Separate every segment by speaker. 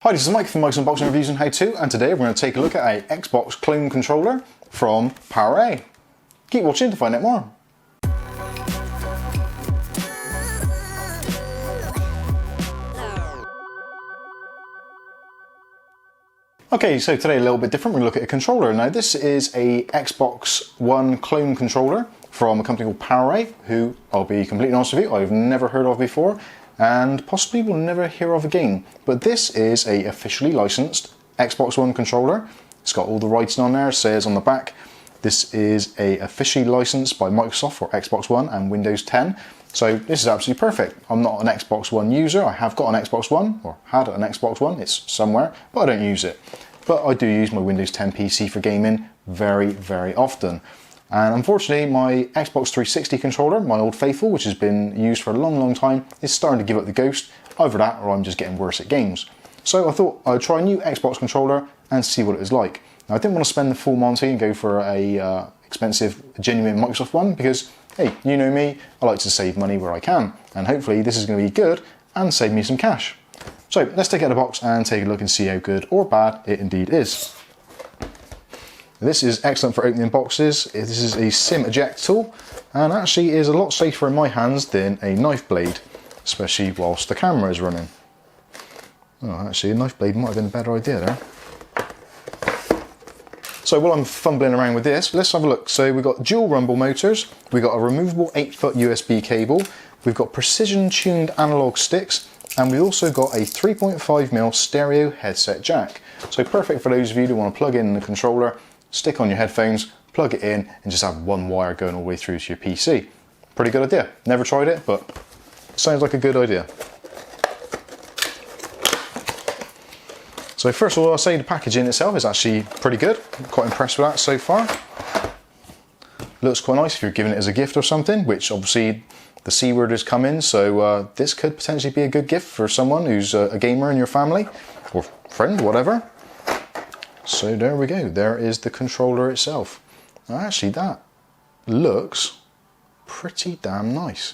Speaker 1: Hi, this is Mike from Mike's Unboxing Reviews and How To, and today we're going to take a look at a Xbox clone controller from PowerA. Keep watching to find out more. Okay, so today a little bit different. We're going to look at a controller. Now this is a Xbox One clone controller from a company called PowerA, who, I'll be completely honest with you, I've never heard of before, and possibly will never hear of again. But this is a officially licensed Xbox One controller. It's got all the writing on there. It says on the back, this is a officially licensed by Microsoft for Xbox One and Windows 10. So this is absolutely perfect. I'm not an Xbox One user. I have got an Xbox One, or had an Xbox One. It's somewhere, but I don't use it. But I do use my Windows 10 PC for gaming very, very often. And unfortunately, my Xbox 360 controller, my old faithful, which has been used for a long, long time, is starting to give up the ghost. Either that or I'm just getting worse at games. So I thought I'd try a new Xbox controller and see what it was like. Now, I didn't want to spend the full Monty and go for a expensive, genuine Microsoft one because, hey, you know me, I like to save money where I can. And hopefully this is going to be good and save me some cash. So let's take it out of the box and take a look and see how good or bad it indeed is. This is excellent for opening boxes. This is a SIM eject tool and actually is a lot safer in my hands than a knife blade, especially whilst the camera is running. Oh, actually a knife blade might have been a better idea there. So while I'm fumbling around with this, let's have a look. So we've got dual rumble motors, we've got a removable 8-foot USB cable, we've got precision tuned analog sticks, and we've also got a 3.5mm stereo headset jack. So perfect for those of you who want to plug in the controller, stick on your headphones, plug it in, and just have one wire going all the way through to your PC. Pretty good idea. Never tried it, but sounds like a good idea. So first of all, I'll say the packaging itself is actually pretty good. I'm quite impressed with that so far. Looks quite nice if you're giving it as a gift or something, which obviously the C word has come in, so this could potentially be a good gift for someone who's a gamer in your family, or friend, whatever. So there we go, there is the controller itself. Now actually that looks pretty damn nice.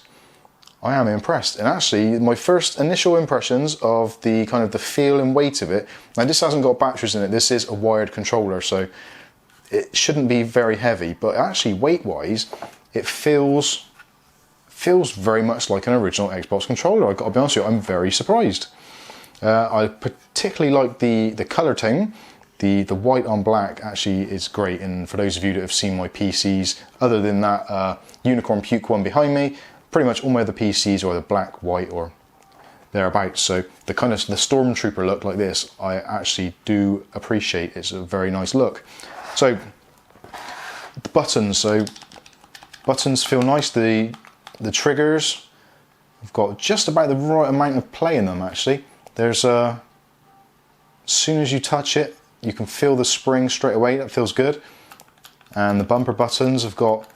Speaker 1: I am impressed, and actually my first initial impressions of the kind of the feel and weight of it, now this hasn't got batteries in it, this is a wired controller, so it shouldn't be very heavy, but actually weight wise, it feels very much like an original Xbox controller. I've got to be honest with you, I'm very surprised. I particularly like the colour tone. The white on black actually is great, and for those of you that have seen my PCs, other than that unicorn puke one behind me, pretty much all my other PCs are either black, white or thereabouts. So the kind of the Stormtrooper look like this, I actually do appreciate. It's a very nice look. So the buttons, buttons feel nice. The triggers, I've got just about the right amount of play in them actually. There's as soon as you touch it, you can feel the spring straight away, that feels good. And the bumper buttons have got,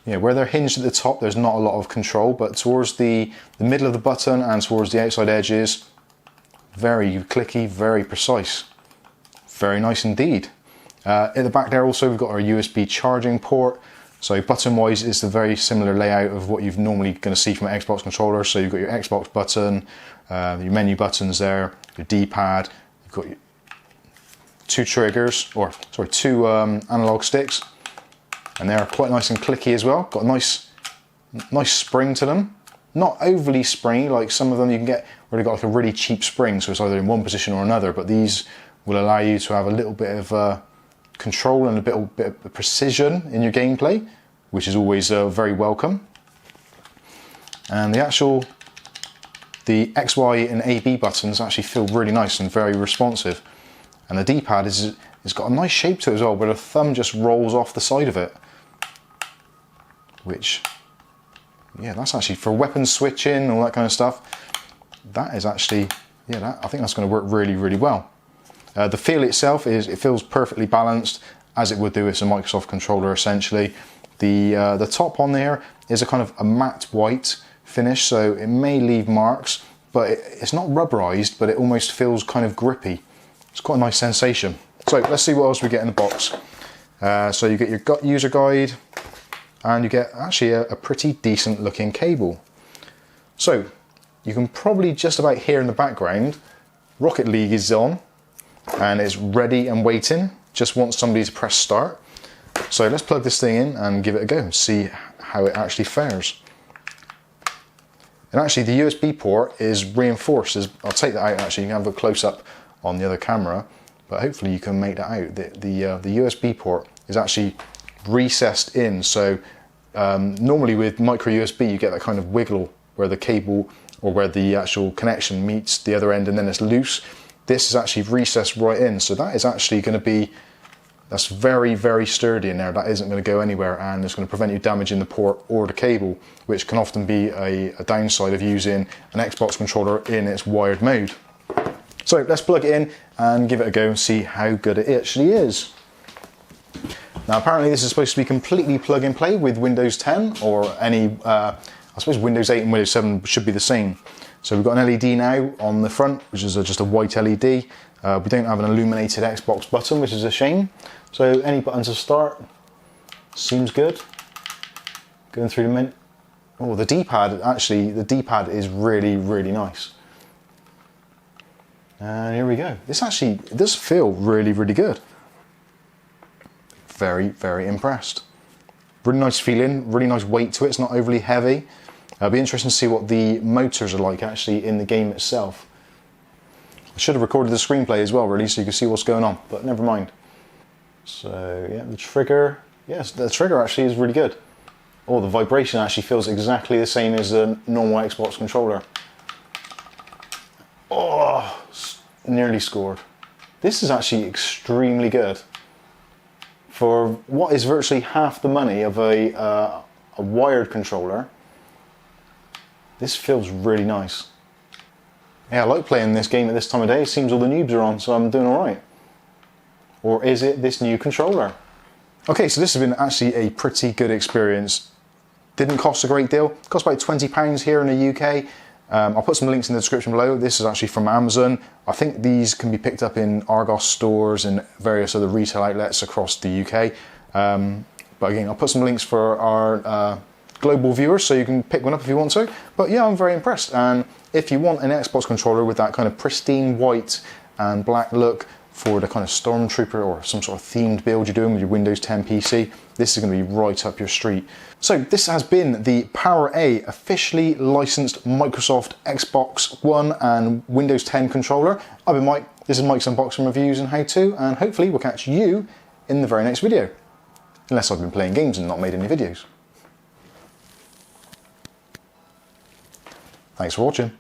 Speaker 1: where they're hinged at the top, there's not a lot of control, but towards the middle of the button and towards the outside edges, very clicky, very precise. Very nice indeed. At the back there also we've got our USB charging port. So button wise it's a very similar layout of what you've normally going to see from an Xbox controller. So you've got your Xbox button, your menu buttons there, your D-pad, you've got your two analog sticks, and they're quite nice and clicky as well. Got a nice spring to them. Not overly springy like some of them you can get where they've got like a really cheap spring, so it's either in one position or another, but these will allow you to have a little bit of control and a bit of precision in your gameplay, which is always very welcome. And the X, Y and A, B buttons actually feel really nice and very responsive. And the D-pad it's got a nice shape to it as well, where the thumb just rolls off the side of it. Which, that's actually for weapon switching and all that kind of stuff. That is actually, I think that's going to work really, really well. The feel itself it feels perfectly balanced, as it would do as a Microsoft controller essentially. The top on there is a kind of a matte white finish, so it may leave marks, but it's not rubberized, but it almost feels kind of grippy. It's quite a nice sensation. So let's see what else we get in the box. So you get your user guide, and you get actually a pretty decent looking cable. So you can probably just about hear in the background, Rocket League is on and it's ready and waiting, just wants somebody to press start. So let's plug this thing in and give it a go and see how it actually fares. And actually the USB port is reinforced. I'll take that out actually, you can have a close up on the other camera, but hopefully you can make that out. The USB port is actually recessed in, so normally with micro USB you get that kind of wiggle where the cable or where the actual connection meets the other end and then it's loose. This is actually recessed right in, so that is actually going to be, that's very, very sturdy in there. That isn't going to go anywhere and it's going to prevent you damaging the port or the cable, which can often be a downside of using an Xbox controller in its wired mode. So let's plug it in and give it a go and see how good it actually is. Now apparently this is supposed to be completely plug and play with Windows 10 or any, I suppose Windows 8 and Windows 7 should be the same. So we've got an LED now on the front, which is just a white LED. We don't have an illuminated Xbox button, which is a shame. So any button to start, seems good. Going through the menu. Oh, the D-pad, actually, the D-pad is really, really nice. And here we go. This actually, it does feel really, really good. Very, very impressed. Really nice feeling, really nice weight to it. It's not overly heavy. It'll be interesting to see what the motors are like actually in the game itself. I should have recorded the screenplay as well, really, so you can see what's going on, but never mind. So yeah, the trigger, yes, the trigger actually is really good. Oh, the vibration actually feels exactly the same as a normal Xbox controller. Oh, nearly scored. This is actually extremely good. For what is virtually half the money of a wired controller, this feels really nice. Yeah, I like playing this game at this time of day. It seems all the noobs are on, so I'm doing all right. Or is it this new controller? Okay, so this has been actually a pretty good experience. Didn't cost a great deal. It cost about £20 here in the UK. I'll put some links in the description below. This is actually from Amazon. I think these can be picked up in Argos stores and various other retail outlets across the UK. But again, I'll put some links for our global viewers so you can pick one up if you want to. But yeah, I'm very impressed. And if you want an Xbox controller with that kind of pristine white and black look for the kind of Stormtrooper or some sort of themed build you're doing with your Windows 10 PC, this is going to be right up your street. So this has been the PowerA officially licensed Microsoft Xbox One and Windows 10 controller. I've been Mike, this is Mike's Unboxing Reviews and How To, and hopefully we'll catch you in the very next video. Unless I've been playing games and not made any videos. Thanks for watching.